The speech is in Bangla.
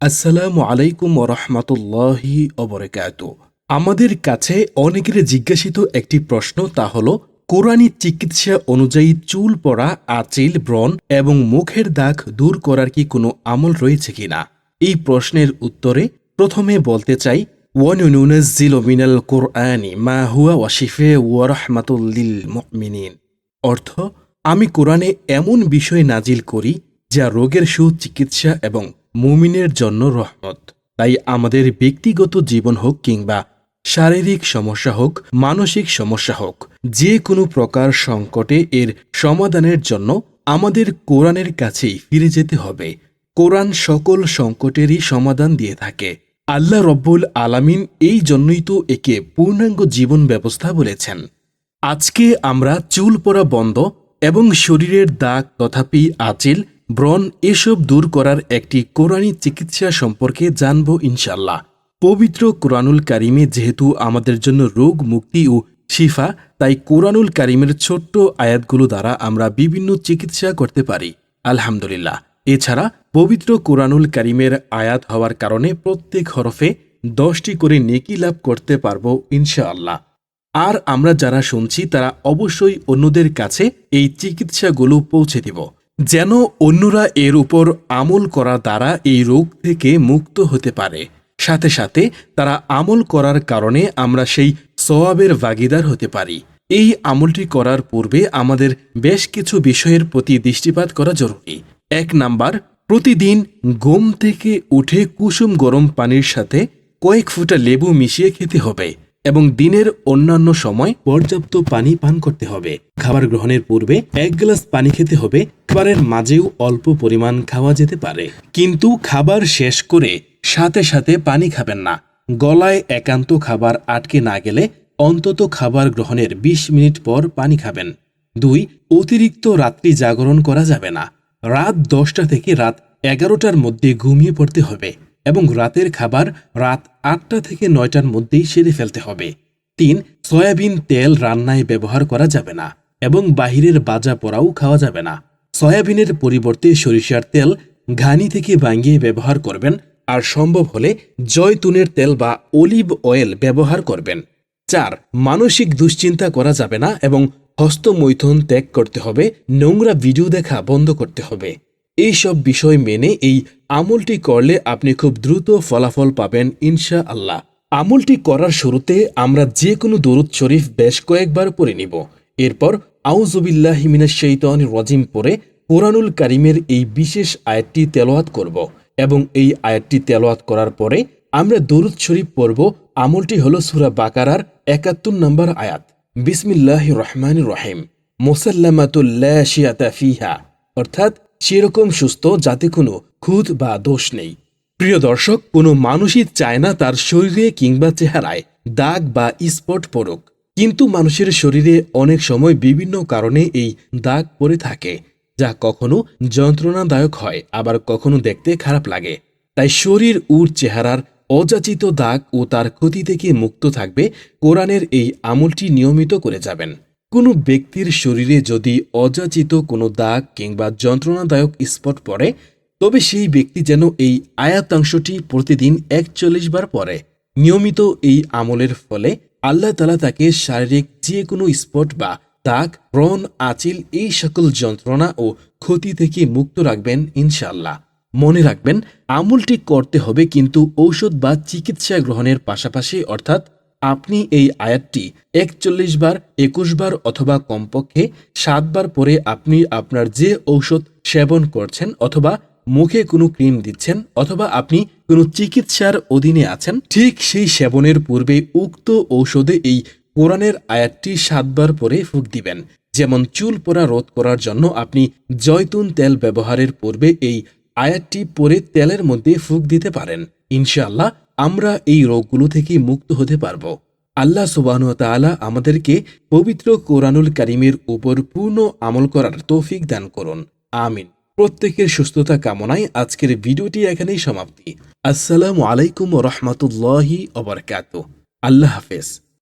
আসসালামু আলাইকুম ওরহমতুল্লাহি অবরকাত। আমাদের কাছে অনেকের জিজ্ঞাসিত একটি প্রশ্ন, তা হল কোরআনী চিকিৎসা অনুযায়ী চুল পড়া, আঁচিল, ব্রণ এবং মুখের দাগ দূর করার কি কোনো আমল রয়েছে কিনা। এই প্রশ্নের উত্তরে প্রথমে বলতে চাই, ওয়ানুনুনাজ্জিলু মিনাল কুরআনি মা হুয়া ওয়াশিফাউন ওয়া রাহমাতুল লিল মুমিনিন। অর্থ, আমি কোরআনে এমন বিষয় নাজিল করি যা রোগের সুচিকিৎসা এবং মুমিনের জন্য রহমত। তাই আমাদের ব্যক্তিগত জীবন হোক কিংবা শারীরিক সমস্যা হোক, মানসিক সমস্যা হোক, যে কোনো প্রকার সংকটে এর সমাধানের জন্য আমাদের কোরআনের কাছেই ফিরে যেতে হবে। কোরআন সকল সংকটেরই সমাধান দিয়ে থাকে। আল্লাহ রব্বুল আলামিন এই জন্যই তো একে পূর্ণাঙ্গ জীবন ব্যবস্থা বলেছেন। আজকে আমরা চুল পড়া বন্ধ এবং শরীরের দাগ তথাপি আঁচিল, ব্রণ এসব দূর করার একটি কোরআনী চিকিৎসা সম্পর্কে জানব ইনশাল্লাহ। পবিত্র কোরআনুল কারিমে যেহেতু আমাদের জন্য রোগ মুক্তি ও শিফা, তাই কোরআনুল কারিমের ছোট্ট আয়াতগুলো দ্বারা আমরা বিভিন্ন চিকিৎসা করতে পারি আলহামদুলিল্লাহ। এছাড়া পবিত্র কোরআনুল কারিমের আয়াত হওয়ার কারণে প্রত্যেক হরফে 10টি করে নেকি লাভ করতে পারব ইনশাআল্লাহ। আর আমরা যারা শুনছি তারা অবশ্যই অন্যদের কাছে এই চিকিৎসাগুলো পৌঁছে দিব, যেন অন্যরা এর উপর আমল করা দ্বারা এই রোগ থেকে মুক্ত হতে পারে। সাথে সাথে তারা আমল করার কারণে আমরা সেই সওয়াবের ভাগিদার হতে পারি। এই আমলটি করার পূর্বে আমাদের বেশ কিছু বিষয়ের প্রতি দৃষ্টিপাত করা জরুরি। 1 নাম্বার, প্রতিদিন ঘুম থেকে উঠে কুসুম গরম পানির সাথে কয়েক ফোঁটা লেবু মিশিয়ে খেতে হবে এবং দিনের অন্যান্য সময় পর্যাপ্ত পানি পান করতে হবে। খাবার গ্রহণের পূর্বে 1 গ্লাস পানি খেতে হবে। খাবারের মাঝেও অল্প পরিমাণ খাওয়া যেতে পারে, কিন্তু খাবার শেষ করে সাথে সাথে পানি খাবেন না। গলায় একান্ত খাবার আটকে না গেলে অন্তত খাবার গ্রহণের 20 মিনিট পর পানি খাবেন। 2, অতিরিক্ত রাত্রি জাগরণ করা যাবে না। রাত 10টা থেকে রাত 11টার মধ্যে ঘুমিয়ে পড়তে হবে এবং রাতের খাবার রাত 8টা থেকে 9টার মধ্যেই সেরে ফেলতে হবে। 3, সয়াবিন তেল রান্নায় ব্যবহার করা যাবে না এবং বাহিরের বাজা পোড়াও খাওয়া যাবে না। সয়াবিনের পরিবর্তে সরিষার তেল ঘানি থেকে ভাঙিয়ে ব্যবহার করবেন, আর সম্ভব হলে জয়তুনের তেল বা অলিভ অয়েল ব্যবহার করবেন। 4, মানসিক দুশ্চিন্তা করা যাবে না এবং হস্তমৈথুন ত্যাগ করতে হবে। নোংরা ভিডিও দেখা বন্ধ করতে হবে। এইসব বিষয় মেনে এই আমলটি করলে আপনি খুব দ্রুত ফলাফল পাবেন ইনশাআল্লাহ। আমলটি করার শুরুতে আমরা যে কোনো দরুদ শরীফ বেশ কয়েকবার পড়ে নিব। এরপর আউযুবিল্লাহি মিনাশ শাইতানির রাজিম পড়ে কোরআনুল কারিমের এই বিশেষ আয়াতটি তেলাওয়াত করব এবং এই আয়াতটি তেলাওয়াত করার পরে আমরা দরুদ শরীফ পড়ব। আমলটি হলো সূরা বাকারার 71 নম্বর আয়াত, বিসমিল্লাহির রহমানির রহিম, মুসাল্লামাতুল লা শিয়াতা ফিহা, অর্থাৎ সেরকম সুস্থ যাতে কোনো খুঁত বা দোষ নেই। প্রিয় দর্শক, কোনো মানুষই চায় না তার শরীরে কিংবা চেহারায় দাগ বা স্পট পড়ুক, কিন্তু মানুষের শরীরে অনেক সময় বিভিন্ন কারণে এই দাগ পড়ে থাকে, যা কখনো যন্ত্রণাদায়ক হয়, আবার কখনো দেখতে খারাপ লাগে। তাই শরীর ও চেহারার অযাচিত দাগ ও তার ক্ষতি থেকে মুক্ত থাকবে কোরআনের এই আমলটি নিয়মিত করে যাবেন। কোনো ব্যক্তির শরীরে যদি অযাচিত কোনো দাগ কিংবা যন্ত্রণাদায়ক স্পট পড়ে, তবে সেই ব্যক্তি যেন এই আয়াতাংশটি প্রতিদিন 41 বার পড়ে। নিয়মিত এই আমলের ফলে আল্লাহ তাআলা তাকে শারীরিক যে কোনো স্পট বা দাগ, ব্রণ, আঁচিল এই সকল যন্ত্রণা ও ক্ষতি থেকে মুক্ত রাখবেন ইনশাআল্লাহ। মনে রাখবেন, আমলটি করতে হবে কিন্তু ঔষধ বা চিকিৎসা গ্রহণের পাশাপাশি, অর্থাৎ আপনি এই আয়াতটি 41 বার, 21 বার অথবা কমপক্ষে 7 বার পরে আপনি আপনার যে ঔষধ সেবন করছেন অথবা মুখে কোনো ক্রিম দিচ্ছেন অথবা আপনি কোনো চিকিৎসার অধীনে আছেন, ঠিক সেই সেবনের পূর্বে উক্ত ঔষধে এই কোরআনের আয়াতটি 7 বার পরে ফুঁক দিবেন। যেমন চুল পড়া রোধ করার জন্য আপনি জয়তুন তেল ব্যবহারের পূর্বে এই আয়াতটি পরে তেলের মধ্যে ফুঁক দিতে পারেন। ইনশাআল্লাহ আমরা এই রোগগুলো থেকে মুক্ত হতে পারব। আল্লাহ সুবহানাহু ওয়া তাআলা আমাদেরকে পবিত্র কোরআনুল কারিমের উপর পূর্ণ আমল করার তৌফিক দান করুন, আমিন। প্রত্যেকের সুস্থতা কামনায় আজকের ভিডিওটি এখানেই সমাপ্তি। আসসালামু আলাইকুম ওয়া রাহমাতুল্লাহি ওয়া বারাকাতুহু। আল্লাহ হাফেজ।